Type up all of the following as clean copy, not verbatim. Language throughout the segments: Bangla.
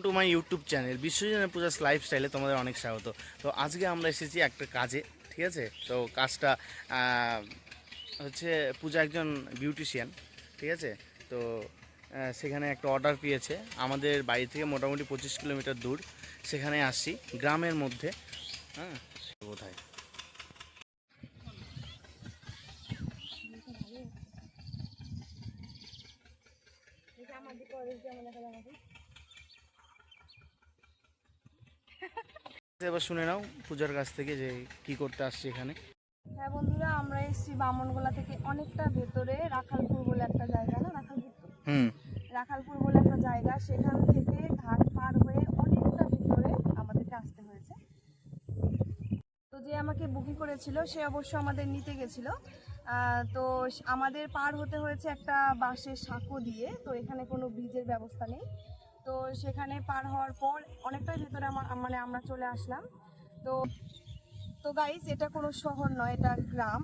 টু মাই ইউটিউব চ্যানেল বিশ্বজনের পূজাস লাইফস্টাইলে তোমাদের অনেক স্বাগত। তো আজকে আমরা এসেছি একটা কাজে, ঠিক আছে? তো কাজটা হচ্ছে পূজা একজন বিউটিশিয়ান, ঠিক আছে? তো সেখানে একটা অর্ডার পেয়েছে আমাদের বাড়ি থেকে মোটামুটি 25 কিলোমিটার দূর। সেখানে আসছি গ্রামের মধ্যে। হ্যাঁ, কোথায় এবার শুনে নাও পূজার কাছ থেকে যে কি করতে আসছি এখানে। হ্যাঁ বন্ধুরা, আমরা এসেছি বামনগোলা থেকে অনেকটা ভেতরে, রাখালপুর বলে একটা জায়গা, না রাখালপুর রাখালপুর বলে একটা জায়গা, সেখান থেকে ঘাট পার হয়ে অনেকটা ভেতরে আমাদেরকে আসতে হয়েছে। তো যে আমাকে বুকিং করেছিল সে অবশ্য আমাদের নিতে গেছিল। তো আমাদের পার হতে হয়েছে একটা বাঁশের সাঁকো দিয়ে। তো এখানে কোনো ব্রিজের ব্যবস্থা নেই। তো সেখানে পার হওয়ার পর অনেকটাই ভেতরে আমরা চলে আসলাম। তো তো গাইস, এটা কোনো শহর নয়, এটা গ্রাম।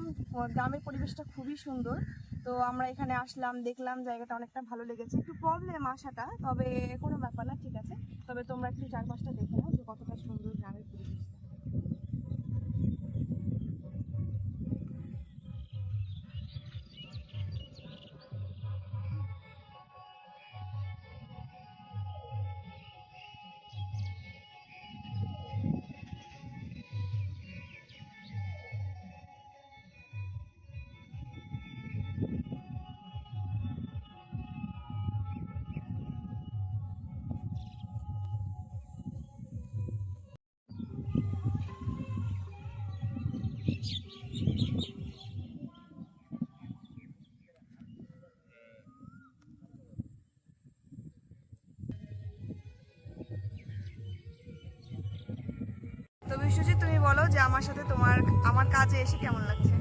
গ্রামের পরিবেশটা খুবই সুন্দর। তো আমরা এখানে আসলাম, দেখলাম জায়গাটা অনেকটা ভালো লেগেছে। একটু প্রবলেম আসাটা, তবে কোনো ব্যাপার না, ঠিক আছে। তবে তোমরা একটু চারপাশটা দেখে নাও যে কতটা সুন্দর গ্রামের পরিবেশটা। তো বিশ্বজিৎ, তুমি বলো যে আমার কাজে এসে কেমন লাগছে?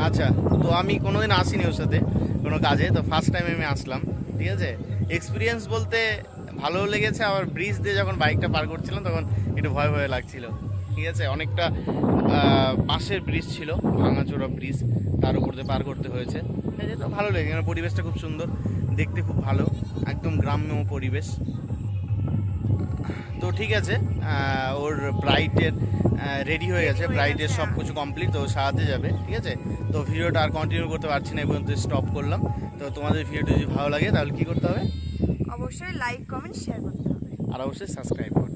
আচ্ছা, তো আমি কোনোদিন আসিনি ওর সাথে কোনো কাজে, তো ফার্স্ট টাইম আমি আসলাম, ঠিক আছে? এক্সপিরিয়েন্স বলতে ভালো লেগেছে। আবার ব্রিজ দিয়ে যখন বাইকটা পার করছিলাম তখন একটু ভয় ভয় লাগছিল, ঠিক আছে? অনেকটা বাঁশের ব্রিজ ছিল, ভাঙাচোরা ব্রিজ, তার উপর দিয়ে পার করতে হয়েছে। ঠিক আছে, তো ভালো লেগে গেল। পরিবেশটা খুব সুন্দর, দেখতে খুব ভালো, একদম গ্রাম্য পরিবেশ। তো ঠিক আছে, ওর ব্রাইডের রেডি হয়ে গেছে, ব্রাইডের সব কিছু কমপ্লিট, তো সাজাতে যাবে, ঠিক আছে? তো ভিডিওটা আর কন্টিনিউ করতে পারছি না, এই পর্যন্ত স্টপ করলাম। তো তোমাদের ভিডিওটা যদি ভালো লাগে তাহলে কী করতে হবে? অবশ্যই লাইক, কমেন্ট, শেয়ার করতে হবে, আর অবশ্যই সাবস্ক্রাইব করতে হবে।